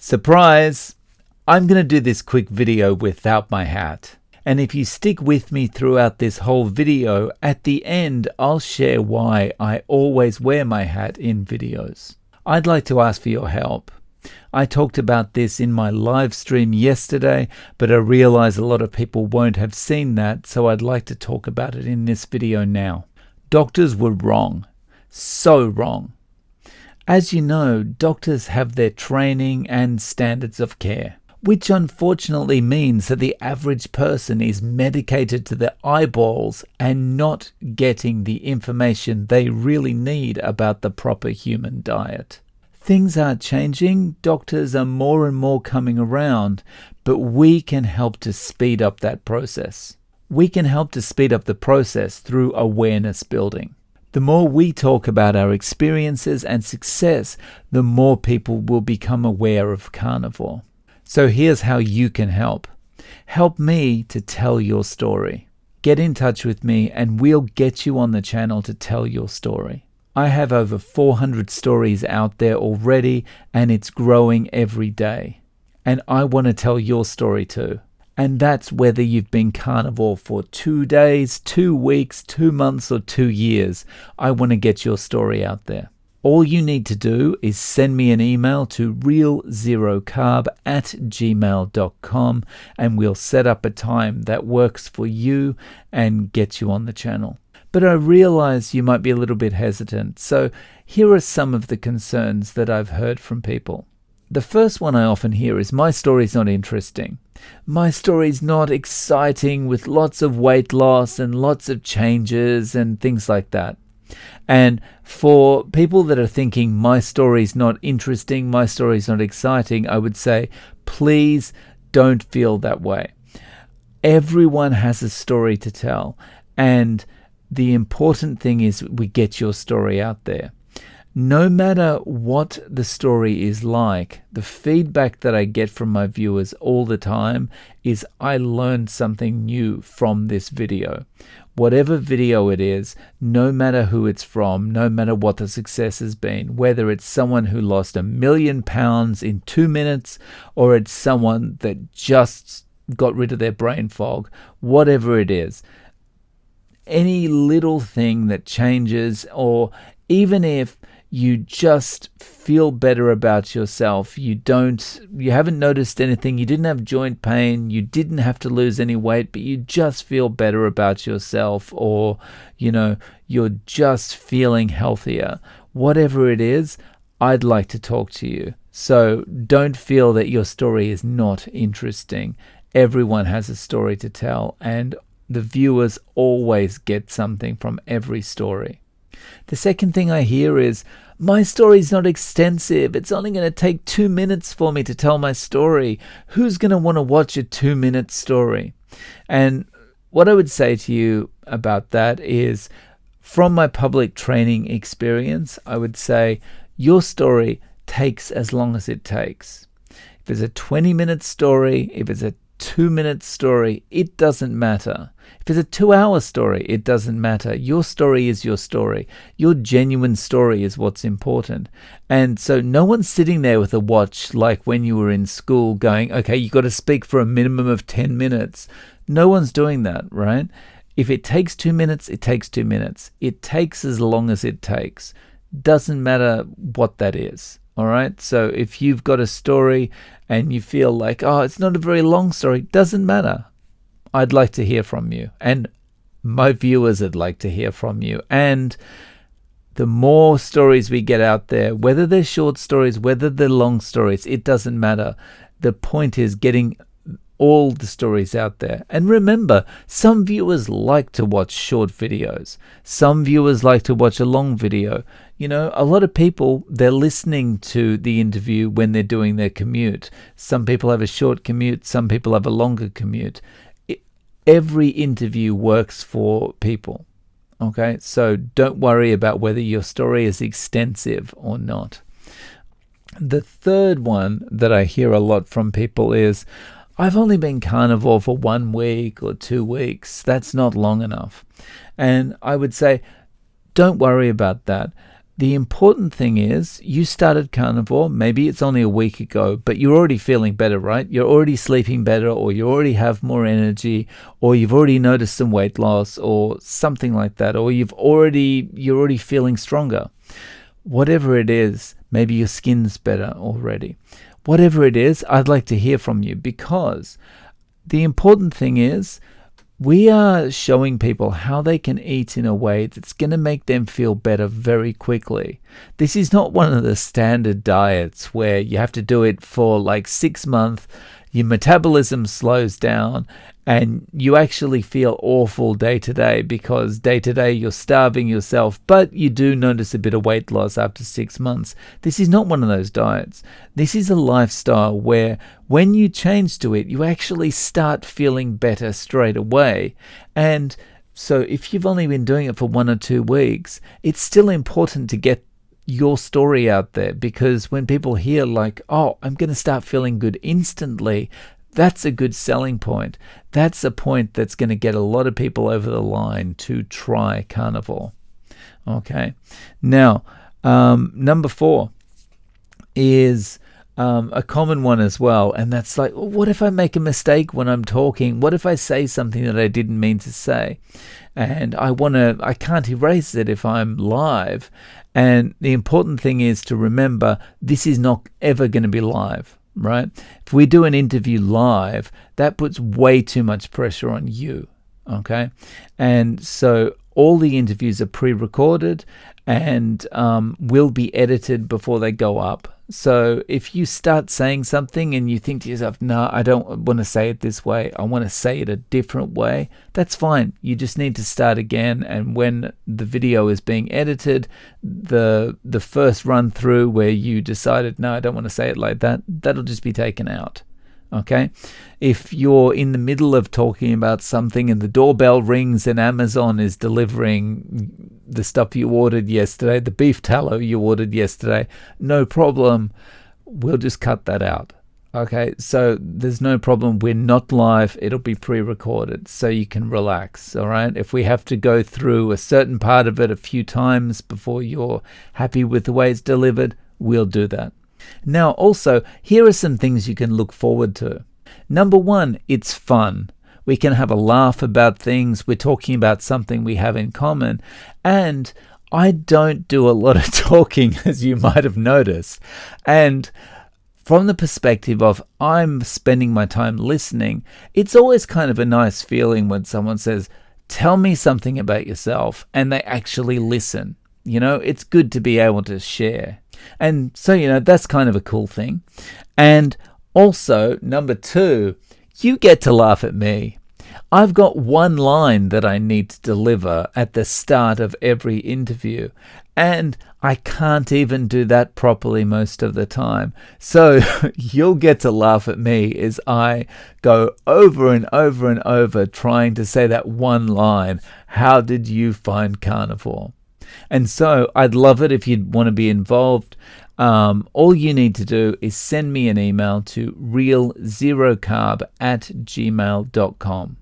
Surprise! I'm going to do this quick video without my hat. And if you stick with me throughout this whole video, at the end I'll share why I always wear my hat in videos. I'd like to ask for your help. I talked about this in my live stream yesterday, but I realize a lot of people won't have seen that, so I'd like to talk about it in this video now. Doctors were wrong. So wrong. As you know, doctors have their training and standards of care, which unfortunately means that the average person is medicated to their eyeballs and not getting the information they really need about the proper human diet. Things are changing, doctors are more and more coming around, but we can help to speed up that process. We can help to speed up the process through awareness building. The more we talk about our experiences and success, the more people will become aware of carnivore. So here's how you can help. Help me to tell your story. Get in touch with me and we'll get you on the channel to tell your story. I have over 400 stories out there already and it's growing every day. And I want to tell your story too. And that's whether you've been carnivore for 2 days, 2 weeks, 2 months, or 2 years. I want to get your story out there. All you need to do is send me an email to realzerocarb@gmail.com and we'll set up a time that works for you and get you on the channel. But I realize you might be a little bit hesitant, so here are some of the concerns that I've heard from people. The first one I often hear is, my story's not interesting. My story's not exciting with lots of weight loss and lots of changes and things like that. And for people that are thinking my story's not interesting, my story's not exciting, I would say, please don't feel that way. Everyone has a story to tell, and the important thing is we get your story out there. No matter what the story is like, the feedback that I get from my viewers all the time is I learned something new from this video. Whatever video it is, no matter who it's from, no matter what the success has been, whether it's someone who lost 1 million pounds in 2 minutes or it's someone that just got rid of their brain fog, whatever it is, any little thing that changes, or even if you just feel better about yourself, you haven't noticed anything, you didn't have joint pain, you didn't have to lose any weight, but you just feel better about yourself, or you're just feeling healthier, whatever it is, I'd like to talk to you. So don't feel that your story is not interesting. Everyone has a story to tell, and the viewers always get something from every story. The second thing I hear is, my story's not extensive. It's only going to take 2 minutes for me to tell my story. Who's going to want to watch a 2-minute story? And what I would say to you about that is, from my public training experience, I would say your story takes as long as it takes. If it's a 20-minute story, if it's a 2-minute story, it doesn't matter. If it's a 2-hour story, it doesn't matter. Your story is your story. Your genuine story is what's important. And so no one's sitting there with a watch like when you were in school going, okay, you got to speak for a minimum of 10 minutes. No one's doing that, right? If it takes 2 minutes, it takes 2 minutes. It takes as long as it takes. Doesn't matter what that is. All right. So if you've got a story and you feel like, oh, it's not a very long story, doesn't matter. I'd like to hear from you. And my viewers would like to hear from you. And the more stories we get out there, whether they're short stories, whether they're long stories, it doesn't matter. The point is getting all the stories out there. And remember, some viewers like to watch short videos. Some viewers like to watch a long video. A lot of people, they're listening to the interview when they're doing their commute. Some people have a short commute. Some people have a longer commute. Every interview works for people. Okay, so don't worry about whether your story is extensive or not. The third one that I hear a lot from people is, I've only been carnivore for 1 week or 2 weeks. That's not long enough. And I would say, don't worry about that. The important thing is you started carnivore, maybe it's only a week ago, but you're already feeling better, right? You're already sleeping better, or you already have more energy, or you've already noticed some weight loss or something like that, or you're already feeling stronger. Whatever it is, maybe your skin's better already. Whatever it is, I'd like to hear from you, because the important thing is we are showing people how they can eat in a way that's going to make them feel better very quickly. This is not one of the standard diets where you have to do it for like 6 months, your metabolism slows down, and you actually feel awful day to day, because day to day you're starving yourself, but you do notice a bit of weight loss after 6 months. This is not one of those diets. This is a lifestyle where when you change to it, you actually start feeling better straight away. And so if you've only been doing it for 1 or 2 weeks, it's still important to get your story out there, because when people hear like, oh, I'm going to start feeling good instantly, that's a good selling point. That's a point that's going to get a lot of people over the line to try carnivore. Okay. Now, number 4 is a common one as well, and that's like, well, what if I make a mistake when I'm talking? What if I say something that I didn't mean to say? And I can't erase it if I'm live. And the important thing is to remember, this is not ever going to be live, right? If we do an interview live, that puts way too much pressure on you, okay? And so all the interviews are pre-recorded and will be edited before they go up. So if you start saying something and you think to yourself, no, I don't want to say it this way, I want to say it a different way, that's fine. You just need to start again. And when the video is being edited, the first run through where you decided, no, I don't want to say it like that, that'll just be taken out. Okay. If you're in the middle of talking about something and the doorbell rings and Amazon is delivering the stuff you ordered yesterday, the beef tallow you ordered yesterday, no problem. We'll just cut that out. Okay. So there's no problem. We're not live. It'll be pre-recorded so you can relax. All right. If we have to go through a certain part of it a few times before you're happy with the way it's delivered, we'll do that. Now, also, here are some things you can look forward to. Number 1, it's fun. We can have a laugh about things. We're talking about something we have in common. And I don't do a lot of talking, as you might have noticed. And from the perspective of I'm spending my time listening, it's always kind of a nice feeling when someone says, tell me something about yourself, and they actually listen. You know, it's good to be able to share. And so, you know, that's kind of a cool thing. And also, number 2, you get to laugh at me. I've got one line that I need to deliver at the start of every interview, and I can't even do that properly most of the time. So you'll get to laugh at me as I go over and over and over trying to say that one line. How did you find carnivore? And so I'd love it if you'd want to be involved. All you need to do is send me an email to realzerocarb@gmail.com.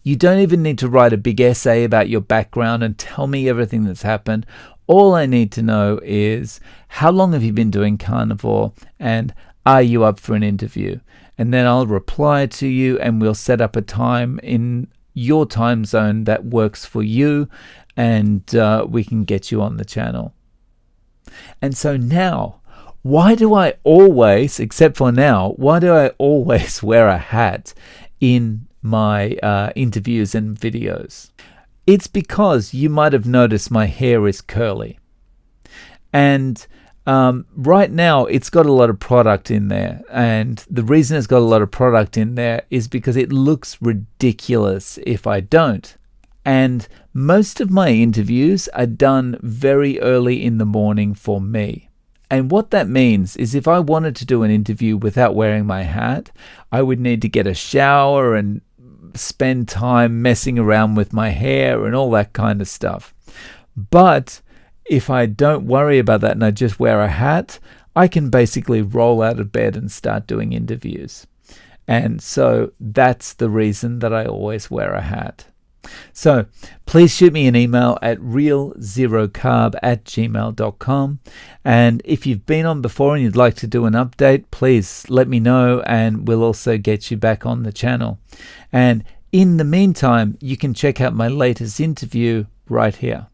You don't even need to write a big essay about your background and tell me everything that's happened. All I need to know is how long have you been doing carnivore, and are you up for an interview? And then I'll reply to you and we'll set up a time in your time zone that works for you, and we can get you on the channel. And so now, why do I always, except for now, why do I always wear a hat in my interviews and videos? It's because you might have noticed my hair is curly. And right now it's got a lot of product in there. And the reason it's got a lot of product in there is because it looks ridiculous if I don't. And most of my interviews are done very early in the morning for me. And what that means is if I wanted to do an interview without wearing my hat, I would need to get a shower and spend time messing around with my hair and all that kind of stuff. But if I don't worry about that and I just wear a hat, I can basically roll out of bed and start doing interviews. And so that's the reason that I always wear a hat. So please shoot me an email at realzerocarb@gmail.com. And if you've been on before and you'd like to do an update, please let me know and we'll also get you back on the channel. And in the meantime, you can check out my latest interview right here.